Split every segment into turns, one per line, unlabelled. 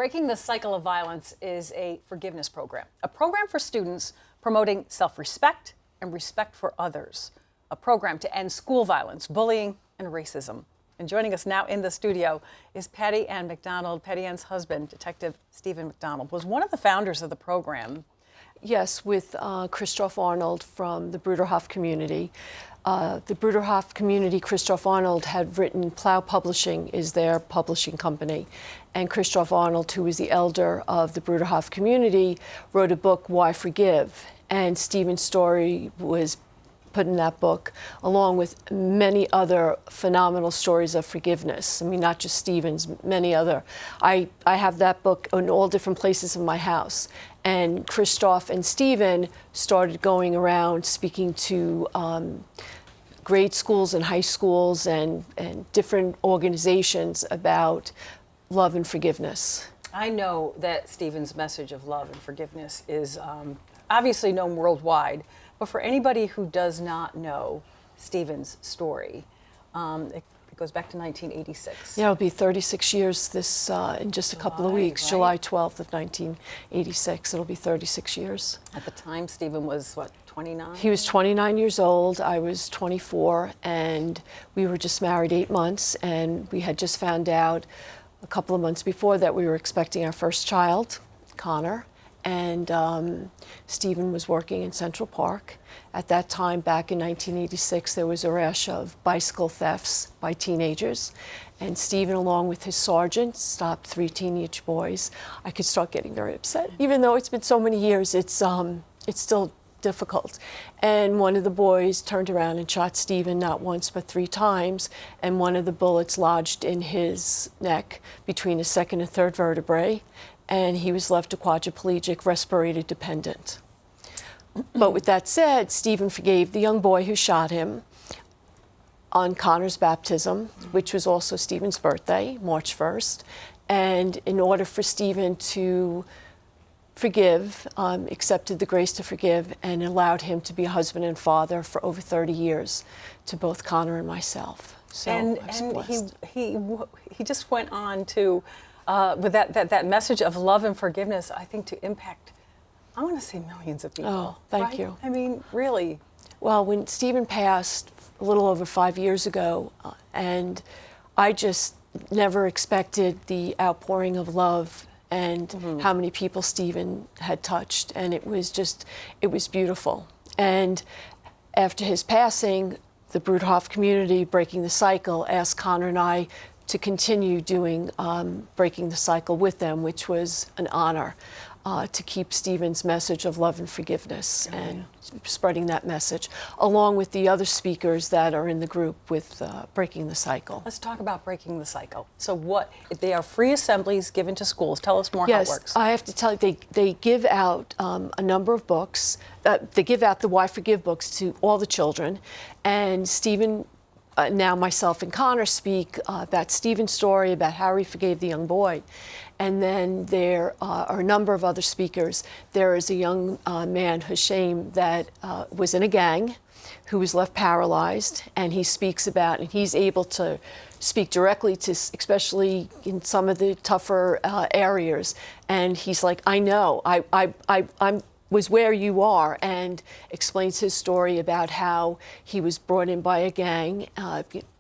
Breaking the Cycle of Violence is a forgiveness program, a program for students promoting self-respect and respect for others, a program to end school violence, bullying, and racism. And joining us now in the studio is Patti Ann McDonald. Patti Ann's husband, Detective Stephen McDonald, was one of the founders of the program.
Yes, with Christoph Arnold from the Bruderhof community. The Bruderhof community, Christoph Arnold had written, Plow Publishing is their publishing company. And Christoph Arnold, who was the elder of the Bruderhof community, wrote a book, Why Forgive? And Stephen's story was put in that book, along with many other phenomenal stories of forgiveness. I mean, not just Stephen's, many other. I have that book in all different places in my house. And Christoph and Stephen started going around speaking to grade schools and high schools and different organizations about love and forgiveness.
I know that Stephen's message of love and forgiveness is obviously known worldwide, but for anybody who does not know Stephen's story, it goes back to 1986.
Yeah, it'll be 36 years this in just a couple of weeks, right? July 12th of 1986. It'll be 36 years.
At the time, Stephen was, what, 29?
He was 29 years old. I was 24, and we were just married 8 months, and we had just found out a couple of months before that we were expecting our first child, Connor. And Stephen was working in Central Park. At that time, back in 1986, there was a rash of bicycle thefts by teenagers. And Stephen, along with his sergeant, stopped 3 teenage boys. I could start getting very upset. Even though it's been so many years, it's still difficult. And one of the boys turned around and shot Stephen not once but 3 times, and one of the bullets lodged in his neck between his second and third vertebrae, and he was left a quadriplegic, respirator dependent. But with that said, Stephen forgave the young boy who shot him on Connor's baptism, which was also Stephen's birthday, March 1st. And in order for Stephen to forgive, accepted the grace to forgive, and allowed him to be a husband and father for over 30 years to both Connor and myself. So
and he just went on to, with that message of love and forgiveness, I think to impact, I want to say millions of people.
Oh, thank
right?
you.
I mean, really.
Well, when Stephen passed a little over 5 years ago, and I just never expected the outpouring of love and how many people Stephen had touched, and it was beautiful. And after his passing, the Bruderhof community, Breaking the Cycle, asked Connor and I to continue doing Breaking the Cycle with them, which was an honor to keep Stephen's message of love and forgiveness and spreading that message, along with the other speakers that are in the group with Breaking the Cycle.
Let's talk about Breaking the Cycle. So they are free assemblies given to schools. Tell us more how it works.
Yes, I have to tell you, they give out a number of books. They give out the Why Forgive books to all the children, and Stephen, now myself and Connor speak about Stephen's story, about how he forgave the young boy. And then there are a number of other speakers. There is a young man, Hashim, that was in a gang, who was left paralyzed, and he speaks about, and he's able to speak directly to, especially in some of the tougher areas. And he's like, I know, I'm was where you are, and explains his story about how he was brought in by a gang.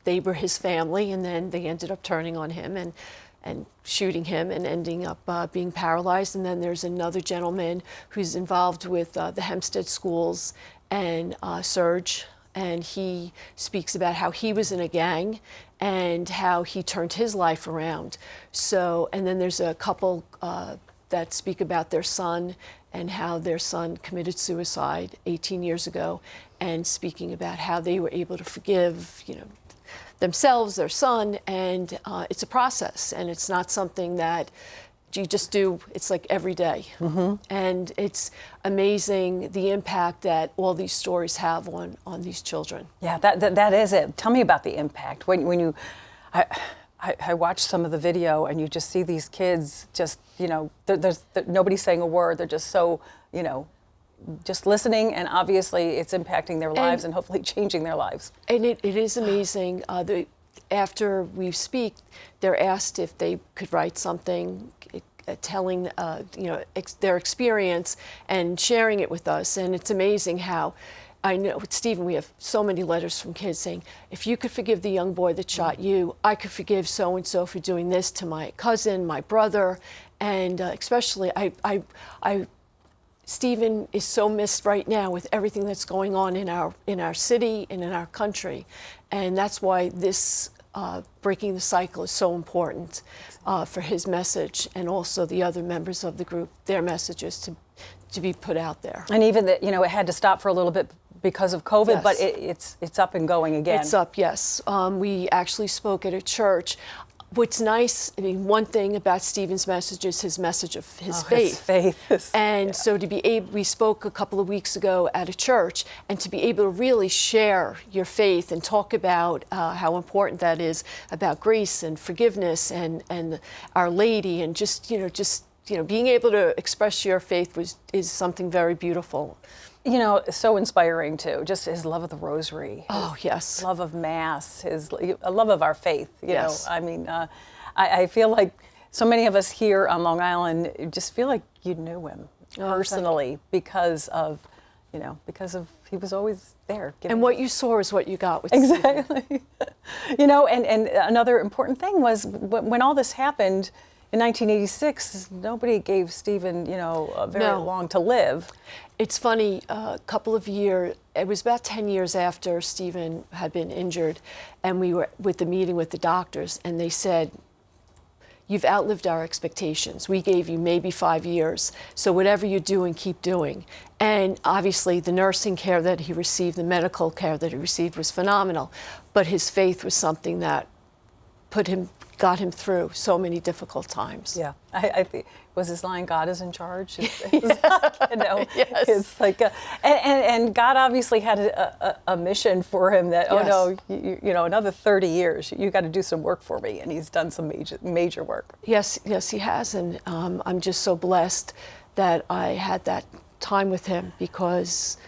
They were his family, and then they ended up turning on him and shooting him and ending up being paralyzed. And then there's another gentleman who's involved with the Hempstead schools and Surge, and he speaks about how he was in a gang and how he turned his life around. So, and then there's a couple that speak about their son and how their son committed suicide 18 years ago, and speaking about how they were able to forgive, themselves, their son, and it's a process, and it's not something that you just do. It's like every day. And it's amazing the impact that all these stories have on these children.
Yeah, that is it. Tell me about the impact. When you, I watched some of the video, and you just see these kids just, there's nobody's saying a word. They're just so, just listening, and obviously it's impacting their lives and hopefully changing their lives.
And it is amazing. After we speak, they're asked if they could write something telling their experience and sharing it with us. And it's amazing how, I know with Stephen, we have so many letters from kids saying, if you could forgive the young boy that shot you, I could forgive so-and-so for doing this to my cousin, my brother. And especially, Stephen is so missed right now with everything that's going on in our city and in our country. And that's why this Breaking the Cycle is so important for his message, and also the other members of the group, their messages to be put out there.
And even that, it had to stop for a little bit because of COVID,
Yes.
but it's up and going again.
It's up, yes. We actually spoke at a church. What's nice, one thing about Stephen's message is his message of his faith.
His faith.
And so to be able, we spoke a couple of weeks ago at a church, and to be able to really share your faith and talk about how important that is, about grace and forgiveness and Our Lady, and just being able to express your faith is something very beautiful.
So inspiring too. Just his love of the Rosary.
Oh, yes.
Love of Mass. His love of our faith.
Yes.
I feel like so many of us here on Long Island just feel like you knew him personally because of he was always there.
And what you saw is what you got with
exactly. And another important thing was when all this happened in 1986, nobody gave Stephen, very long to live.
It's funny, a couple of years, it was about 10 years after Stephen had been injured, and we were with the meeting with the doctors, and they said, you've outlived our expectations. We gave you maybe 5 years, so whatever you're doing, keep doing. And obviously the nursing care that he received, the medical care that he received was phenomenal, but his faith was something that got him through so many difficult times.
Yeah, I think was his line, "God is in charge."
Yes.
It's like, and God obviously had a mission for him that another 30 years, you got to do some work for me, and he's done some major work.
Yes, he has, and I'm just so blessed that I had that time with him, because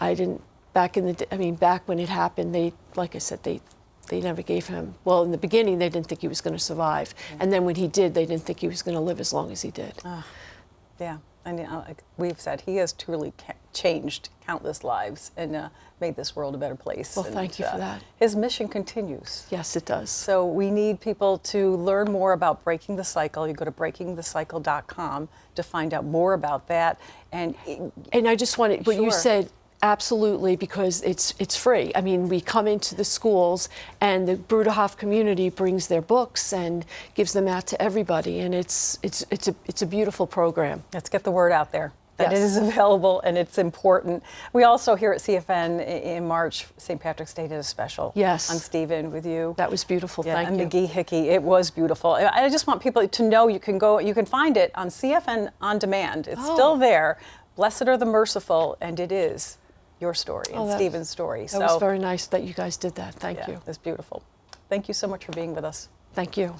I didn't back when it happened. They never gave him, well, in the beginning, they didn't think he was going to survive. And then when he did, they didn't think he was going to live as long as he did.
Yeah, and we've said he has truly changed countless lives and made this world a better place.
Well, thank you for that.
His mission continues.
Yes, it does.
So we need people to learn more about Breaking the Cycle. You go to breakingthecycle.com to find out more about that. And
I just wanted, what you
Sure.
said, absolutely, because it's free. We come into the schools, and the Bruderhof community brings their books and gives them out to everybody, and it's a beautiful program.
Let's get the word out there that
Yes.
it is available and it's important. We also here at CFN in March, St. Patrick's Day, did a special
Yes.
on Stephen with you.
That was beautiful. Thank
and
you.
McGee Hickey. It was beautiful. I just want people to know you can find it on CFN On Demand. It's still there. Blessed are the merciful, and it is your story and Stephen's story.
That was very nice that you guys did that. Thank you.
It's beautiful. Thank you so much for being with us.
Thank you.